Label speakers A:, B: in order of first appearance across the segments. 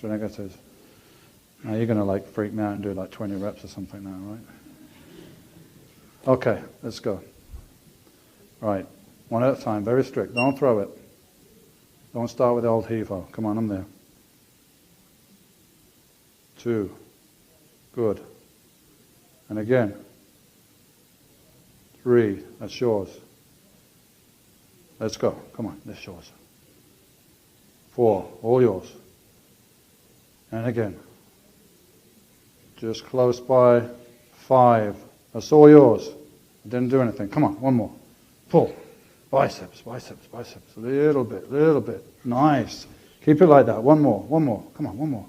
A: extra negatives. Now you're going to like freak me out and do like 20 reps or something now, right? Okay, let's go. Right, one at a time, very strict. Don't throw it. Don't start with the old heave-ho. Come on, I'm there. 2. Good. And again. 3. That's yours. Let's go. Come on, that's yours. 4. All yours. And again. Just close by. 5. That's all yours. Didn't do anything. Come on, one more. Pull. Biceps, biceps, biceps. A little bit, little bit. Nice. Keep it like that. One more, one more. Come on, one more.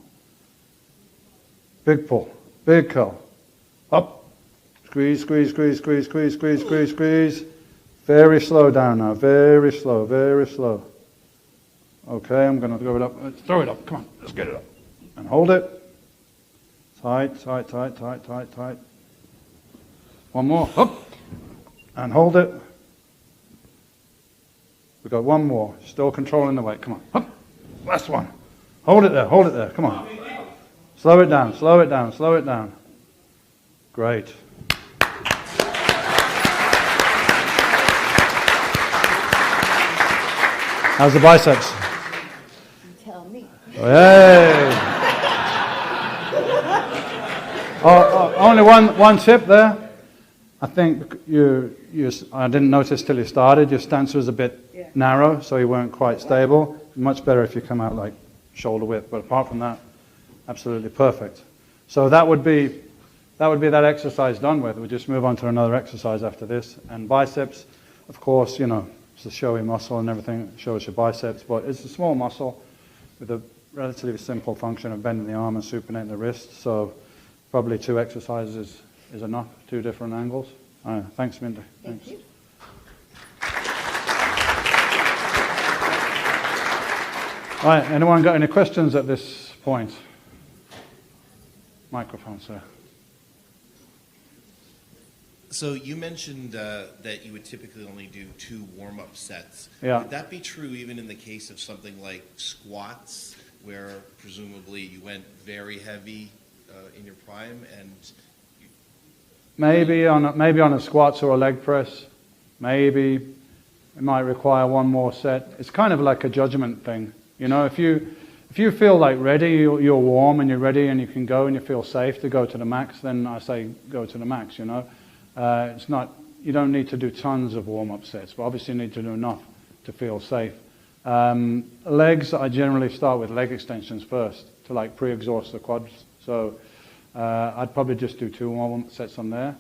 A: Big pull. Big curl. Up. Squeeze, squeeze, squeeze, squeeze, squeeze, squeeze, squeeze, squeeze. Very slow down now. Very slow, very slow. Okay, I'm going to throw it up. Let's throw it up. Come on, let's get it up. And hold it. Tight, tight, tight, tight, tight, tight. One more. Up. And hold it. We've got one more. Still controlling the weight. Come on. Up. Last one. Hold it there. Hold it there. Come on. Slow it down. Slow it down. Slow it down. Great. How's the biceps?
B: You tell me.
A: Hey. Only one tip there. I think I didn't notice till you started, your stance was a bit narrow, so you weren't quite stable. Much better if you come out like shoulder width, but apart from that, absolutely perfect. So that would be that exercise done with. We'll just move on to another exercise after this. And biceps, of course, you know, it's a showy muscle and everything, it shows your biceps, but it's a small muscle with a relatively simple function of bending the arm and supinating the wrist. So probably 2 exercises is enough, 2 different angles. Thanks, Mindy. Thanks.
B: Thank you.
A: All right, anyone got any questions at this point? Microphone, sir.
C: So you mentioned that you would typically only do 2 warm-up sets.
A: Yeah.
C: Would that be true even in the case of something like squats, where presumably you went very heavy in your prime and...
A: Maybe on a squats or a leg press. Maybe it might require one more set. It's kind of like a judgment thing. You know, if you feel like ready, you're warm and you're ready and you can go and you feel safe to go to the max, then I say go to the max, you know. It's not, you don't need to do tons of warm-up sets, but obviously you need to do enough to feel safe. Legs, I generally start with leg extensions first to like pre-exhaust the quads. So I'd probably just do 2 warm-up sets on there.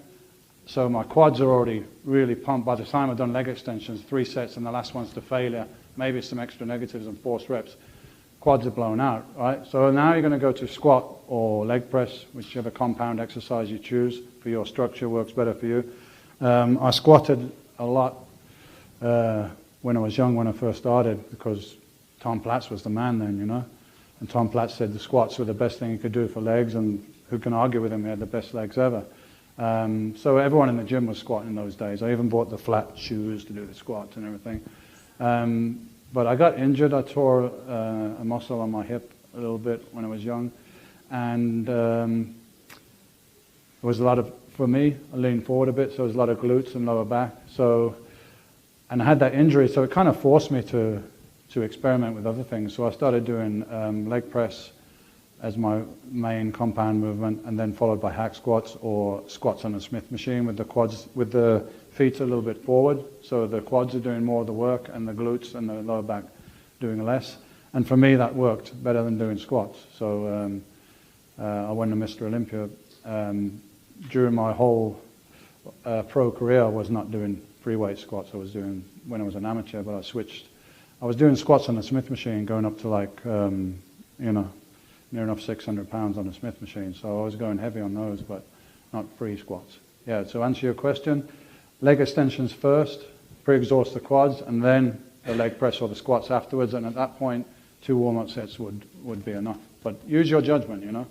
A: So my quads are already really pumped. By the time I've done leg extensions, 3 sets and the last one's to failure, maybe some extra negatives and forced reps, quads are blown out, right? So now you're going to go to squat or leg press, whichever compound exercise you choose for your structure works better for you. I squatted a lot when I was young, when I first started, because Tom Platz was the man then, you know. And Tom Platz said the squats were the best thing you could do for legs, and who can argue with him? He had the best legs ever. So everyone in the gym was squatting in those days. I even bought the flat shoes to do the squats and everything. But I got injured. I tore a muscle on my hip a little bit when I was young. And there was a lot of, for me, I leaned forward a bit, so there was a lot of glutes and lower back. So, and I had that injury, so it kind of forced me to experiment with other things. So I started doing leg press as my main compound movement, and then followed by hack squats or squats on a Smith machine with the quads, with the feet a little bit forward, so the quads are doing more of the work and the glutes and the lower back doing less. And for me that worked better than doing squats. So I won the Mr. Olympia. During my whole pro career I was not doing free weight squats. I was doing, when I was an amateur, but I switched. I was doing squats on the Smith machine, going up to like, you know, near enough 600 pounds on the Smith machine. So I was going heavy on those, but not free squats. Yeah, to answer your question, leg extensions first, pre-exhaust the quads, and then the leg press or the squats afterwards. And at that point, 2 warm-up sets would be enough. But use your judgment, you know.